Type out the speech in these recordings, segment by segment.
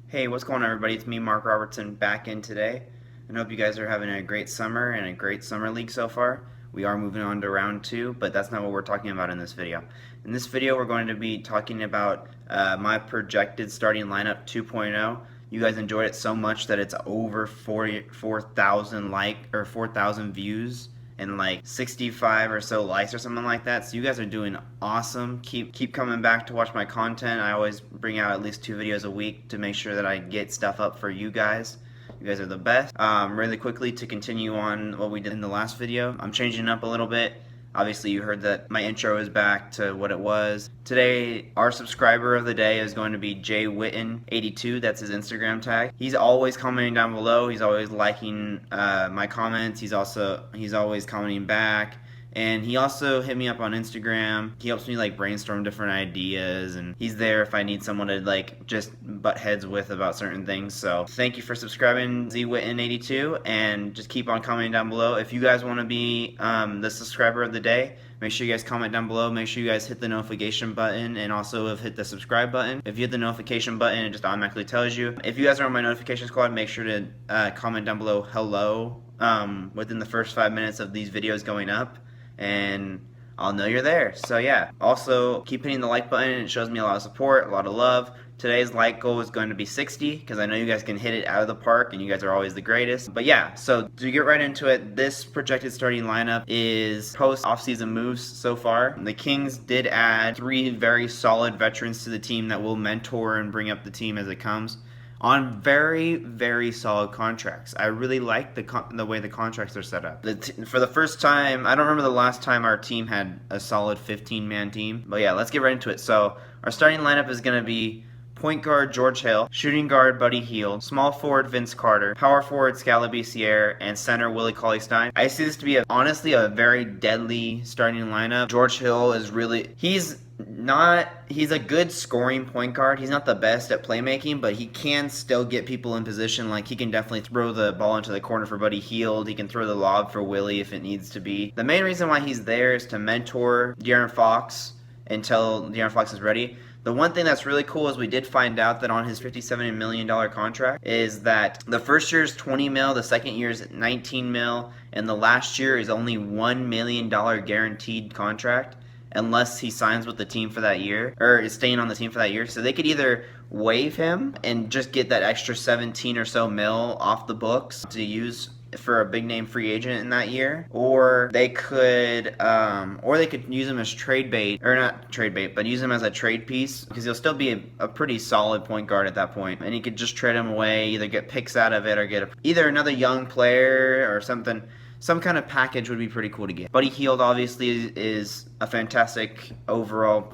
Hey, what's going on, everybody? It's me, Mark Robertson, back in today. I hope you guys are having a great summer and a great summer league so far. We are moving on to round two, but that's not what we're talking about in this video. In this video, we're going to be talking about my projected starting lineup 2.0. You guys enjoyed it so much that it's over 4,000 4,000 views and like 65 or so likes or something like that. So you guys are doing awesome. Keep coming back to watch my content. I always bring out at least 2 videos a week to make sure that I get stuff up for you guys. You guys are the best. Really quickly, to continue on what we did in the last video, I'm changing up a little bit. Obviously, you heard that my intro is back to what it was. Today, our subscriber of the day is going to be jwitten82. That's his Instagram tag. He's always commenting down below. He's always liking my comments. He's always commenting back. And he also hit me up on Instagram. He helps me like brainstorm different ideas, and he's there if I need someone to like just butt heads with about certain things. So thank you for subscribing, zwitten82, and just keep on commenting down below. If you guys want to be the subscriber of the day, make sure you guys comment down below. Make sure you guys hit the notification button, and also hit the subscribe button. If you hit the notification button, it just automatically tells you. If you guys are on my notification squad, make sure to comment down below hello within the first 5 minutes of these videos going up, and I'll know you're there. So yeah, also keep hitting the like button. It shows me a lot of support, a lot of love. Today's like goal is going to be 60, because I know you guys can hit it out of the park, and you guys are always the greatest. But yeah, so to get right into it, this projected starting lineup is post offseason moves so far. The Kings did add 3 very solid veterans to the team that will mentor and bring up the team as it comes on very, very solid contracts. I really like the way the contracts are set up. For the first time, I don't remember the last time our team had a solid 15-man team. But yeah, let's get right into it. So our starting lineup is going to be point guard George Hill, shooting guard Buddy Hield, small forward Vince Carter, power forward Scalaby Sierra, and center Willie Cauley-Stein. I see this to be honestly a very deadly starting lineup. George Hill is really, he's a good scoring point guard. He's not the best at playmaking, but he can still get people in position. Like, he can definitely throw the ball into the corner for Buddy Hield. He can throw the lob for Willie if it needs to be. The main reason why he's there is to mentor Darren Fox until Darren Fox is ready. The one thing that's really cool is we did find out that on his $57 million contract is that the first year is $20 mil, the second year is $19 mil, and the last year is only $1 million guaranteed contract, unless he signs with the team for that year, or is staying on the team for that year. So they could either waive him and just get that extra 17 or so mil off the books to use for a big name free agent in that year, or they could use him as trade bait, or not trade bait, but use him as a trade piece, because he'll still be a pretty solid point guard at that point, and he could just trade him away, either get picks out of it or get either another young player or something. Some kind of package would be pretty cool to get. Buddy Hield obviously is a fantastic overall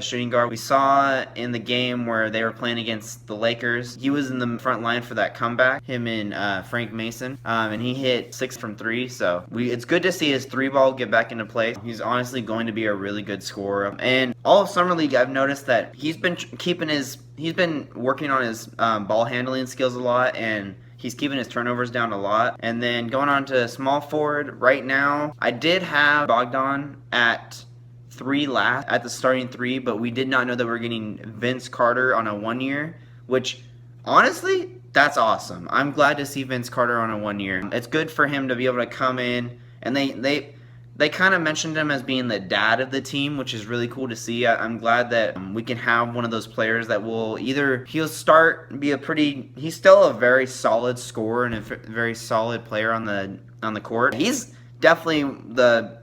shooting guard. We saw in the game where they were playing against the Lakers, he was in the front line for that comeback, him and Frank Mason, and he hit 6 from 3, so it's good to see his 3-ball get back into play. He's honestly going to be a really good scorer. And all of Summer League, I've noticed that he's been working on his ball handling skills a lot, and he's keeping his turnovers down a lot. And then going on to small forward, right now, I did have Bogdan at 3 at the starting 3, but we did not know that we were getting Vince Carter on a 1 year, which honestly, that's awesome. I'm glad to see Vince Carter on a 1 year. It's good for him to be able to come in, and they kind of mentioned him as being the dad of the team, which is really cool to see. I'm glad that we can have one of those players that will he's still a very solid scorer and a very solid player on the court. He's definitely the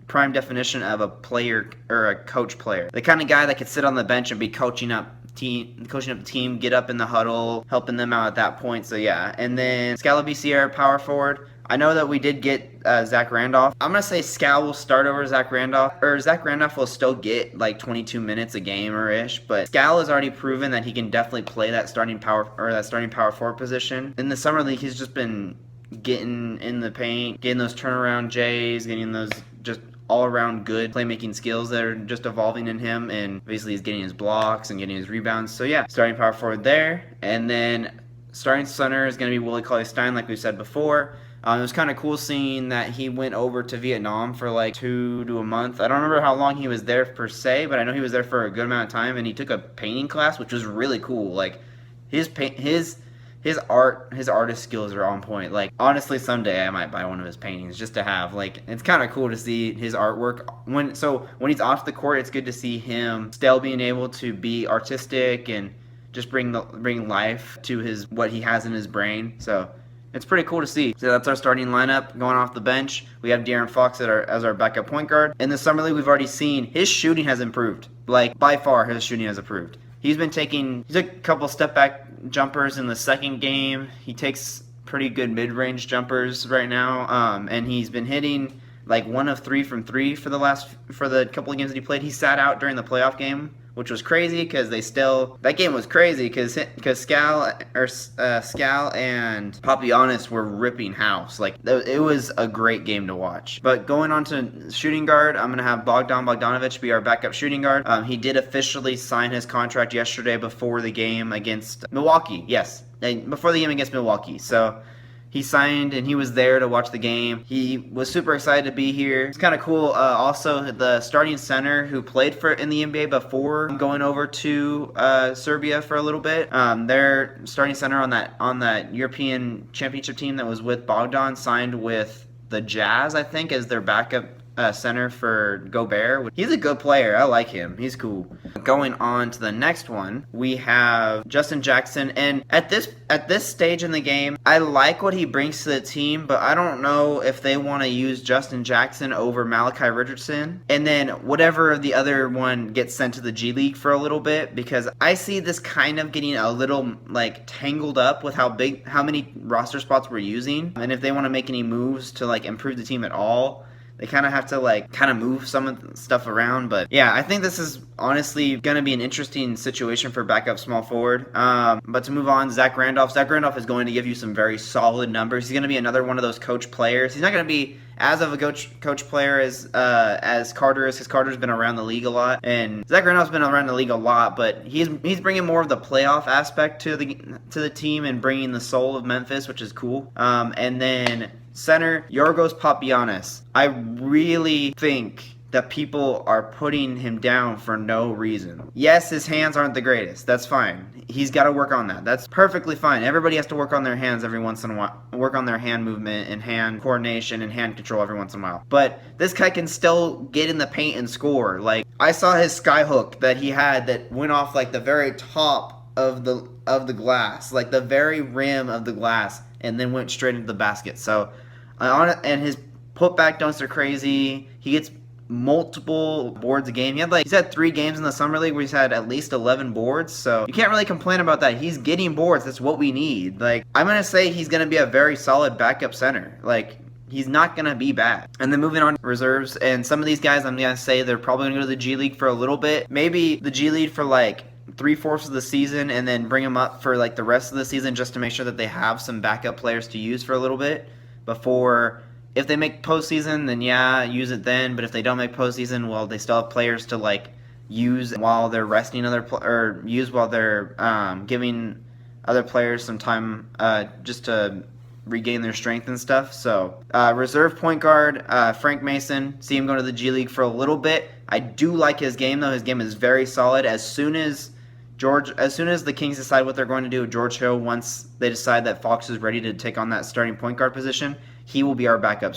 prime definition of a player or a coach player. The kind of guy that could sit on the bench and be coaching up the team, get up in the huddle, helping them out at that point. So yeah. And then Scalaby Sierra, power forward. I know that we did get Zach Randolph. I'm going to say Scal will start over Zach Randolph, or Zach Randolph will still get like 22 minutes a game or ish, but Scal has already proven that he can definitely play that starting power forward position. In the summer league, he's just been getting in the paint, getting those turnaround J's, getting those just all-around good playmaking skills that are just evolving in him, and basically he's getting his blocks and getting his rebounds. So yeah, starting power forward there, and then starting center is going to be Willie Cauley-Stein, like we said before. It was kind of cool seeing that he went over to Vietnam for like 2 to a month. I don't remember how long he was there per se, but I know he was there for a good amount of time, and he took a painting class, which was really cool. Like, His artist skills are on point. Like, honestly, someday I might buy one of his paintings just to have. Like, it's kind of cool to see his artwork. When he's off the court, it's good to see him still being able to be artistic and just bring life to what he has in his brain. So it's pretty cool to see. So that's our starting lineup. Going off the bench, we have Darren Foster as our backup point guard. In the summer league, we've already seen his shooting has improved. Like, by far, his shooting has improved. He took a couple step back jumpers in the second game. He takes pretty good mid-range jumpers right now, and he's been hitting like 1 of 3 from 3 for the couple of games that he played. He sat out during the playoff game, which was crazy because that game was crazy because Skal and Papianis were ripping house. Like, it was a great game to watch. But going on to shooting guard, I'm gonna have Bogdanovic be our backup shooting guard. He did officially sign his contract yesterday before the game against Milwaukee. Yes, before the game against Milwaukee. So he signed, and he was there to watch the game. He was super excited to be here. It's kind of cool. Also, the starting center who played in the NBA before going over to Serbia for a little bit. Their starting center on that European Championship team that was with Bogdan signed with the Jazz, I think, as their backup center for Gobert. He's a good player. I like him. He's cool. Going on to the next one, we have Justin Jackson. And at this stage in the game, I like what he brings to the team, but I don't know if they want to use Justin Jackson over Malachi Richardson. And then whatever the other one gets sent to the G League for a little bit, because I see this kind of getting a little like tangled up with how many roster spots we're using. And if they want to make any moves to like improve the team at all, they kind of have to move some of the stuff around. But yeah, I think this is honestly going to be an interesting situation for backup small forward. But to move on, Zach Randolph. Zach Randolph is going to give you some very solid numbers. He's going to be another one of those coach players. He's not going to be as of a coach player as Carter is, because Carter's been around the league a lot, and Zach Randolph's been around the league a lot. But he's bringing more of the playoff aspect to the team and bringing the soul of Memphis, which is cool. And then center, Yorgos Papianis. I really think that people are putting him down for no reason. Yes, his hands aren't the greatest. That's fine. He's got to work on that. That's perfectly fine. Everybody has to work on their hands every once in a while. Work on their hand movement and hand coordination and hand control every once in a while. But this guy can still get in the paint and score. Like, I saw his sky hook that he had that went off like the very top of the glass, like the very rim of the glass, and then went straight into the basket. So, and his putback dunks are crazy. He gets multiple boards a game. He's had 3 games in the summer league where he's had at least 11 boards, so you can't really complain about that. He's getting boards. That's what we need. Like, I'm gonna say he's gonna be a very solid backup center. Like, he's not gonna be bad. And then moving on to reserves, and some of these guys, I'm gonna say they're probably gonna go to the G League for a little bit. Maybe the G League for like 3/4 of the season, and then bring them up for like the rest of the season just to make sure that they have some backup players to use for a little bit before. If they make postseason, then yeah, use it then. But if they don't make postseason, well, they still have players to like use while they're resting or use while they're giving other players some time just to regain their strength and stuff. So reserve point guard Frank Mason. See him go to the G League for a little bit. I do like his game though. His game is very solid. As soon as the Kings decide what they're going to do with George Hill, once they decide that Fox is ready to take on that starting point guard position, he will be our backup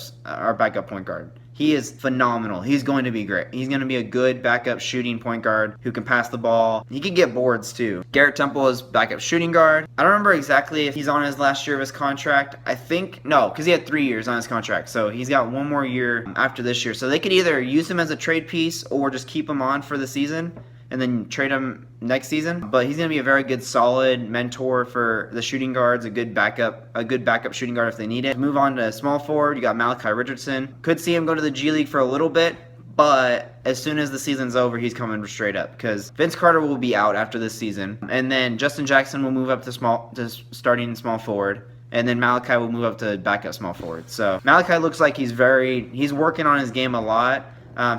point guard. He is phenomenal. He's going to be great. He's going to be a good backup shooting point guard who can pass the ball. He can get boards too. Garrett Temple is backup shooting guard. I don't remember exactly if he's on his last year of his contract. I think no, because he had 3 years on his contract. So he's got 1 more year after this year. So they could either use him as a trade piece or just keep him on for the season and then trade him next season. But he's going to be a very good, solid mentor for the shooting guards, a good backup shooting guard if they need it. To move on to small forward, you got Malachi Richardson. Could see him go to the G League for a little bit, but as soon as the season's over, he's coming straight up because Vince Carter will be out after this season. And then Justin Jackson will move up to starting small forward. And then Malachi will move up to backup small forward. So Malachi looks like he's working on his game a lot.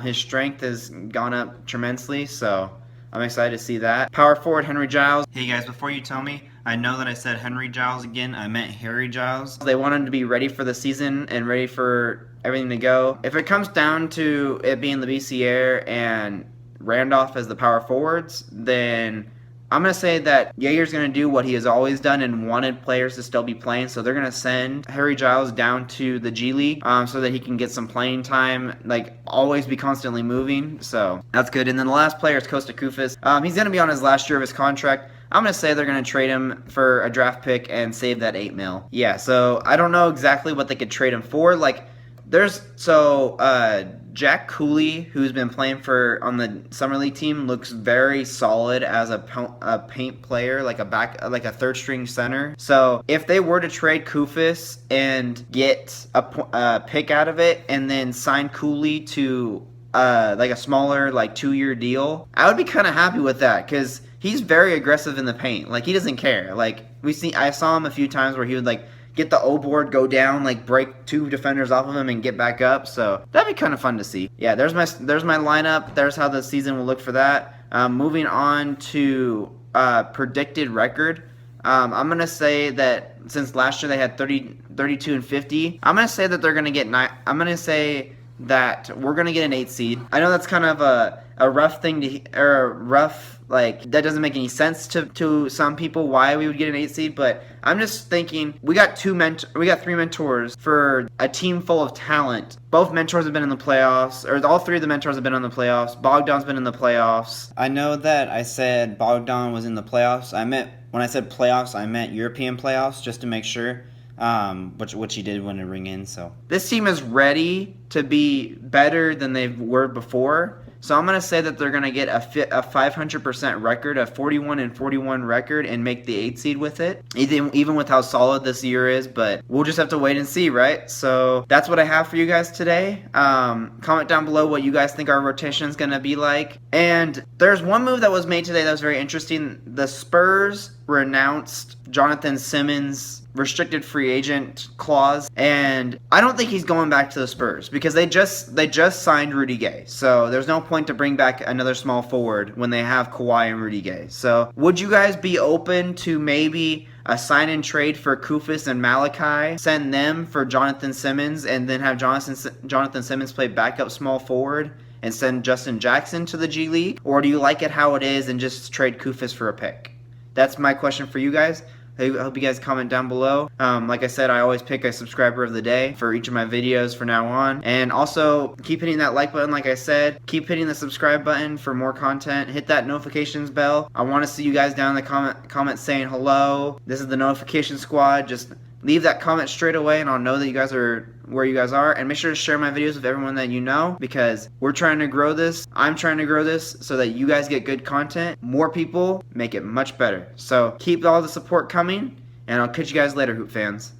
His strength has gone up tremendously, so I'm excited to see that. Power forward, Henry Giles. Hey guys, before you tell me, I know that I said Henry Giles again. I meant Harry Giles. They want him to be ready for the season and ready for everything to go. If it comes down to it being the BC Air and Randolph as the power forwards, then I'm going to say that Jaeger's going to do what he has always done and wanted players to still be playing. So they're going to send Harry Giles down to the G League so that he can get some playing time, like always be constantly moving. So that's good. And then the last player is Kosta Koufos. He's going to be on his last year of his contract. I'm going to say they're going to trade him for a draft pick and save that $8 million. Yeah, so I don't know exactly what they could trade him for. Like, Jack Cooley, who's been playing on the summer league team, looks very solid as a paint player, like a third string center. So if they were to trade Koufos and get a pick out of it, and then sign Cooley to like a smaller 2-year deal, I would be kind of happy with that because he's very aggressive in the paint. Like, he doesn't care. Like, I saw him a few times where he would get the O board, go down, break 2 defenders off of him and get back up. So that'd be kind of fun to see. Yeah, there's my lineup. There's how the season will look for that. Moving on to predicted record. I'm going to say that since last year they had 32 and 50, I'm going to say that they're going to get I'm going to say that we're going to get an 8 seed. I know that's kind of a rough thing that doesn't make any sense to some people why we would get an 8 seed, but I'm just thinking we got 3 mentors for a team full of talent. Both mentors have been in the playoffs, or all 3 of the mentors have been in the playoffs. Bogdan's been in the playoffs. I know that I said Bogdan was in the playoffs. When I said playoffs, I meant European playoffs, just to make sure. Which he did win a ring in. So this team is ready to be better than they were before. So I'm going to say that they're going to get a 500% record, a 41-41 record, and make the 8 seed with it, even with how solid this year is. But we'll just have to wait and see, right? So that's what I have for you guys today. Comment down below what you guys think our rotation is going to be like. And there's one move that was made today that was very interesting. The Spurs renounced Jonathan Simmons' restricted free agent clause, and I don't think he's going back to the Spurs because they just signed Rudy Gay. So there's no point to bring back another small forward when they have Kawhi and Rudy Gay. So would you guys be open to maybe a sign and trade for Koufos and Malachi, send them for Jonathan Simmons, and then have Jonathan Simmons play backup small forward and send Justin Jackson to the G League? Or do you like it how it is and just trade Koufos for a pick? That's my question for you guys. I hope you guys comment down below. Like I said, I always pick a subscriber of the day for each of my videos from now on. And also, keep hitting that like button like I said. Keep hitting the subscribe button for more content. Hit that notifications bell. I want to see you guys down in the comments saying hello. This is the notification squad. Just leave that comment straight away and I'll know that you guys are where you guys are. And make sure to share my videos with everyone that you know, because we're trying to grow this. I'm trying to grow this so that you guys get good content. More people make it much better. So keep all the support coming, and I'll catch you guys later, Hoop fans.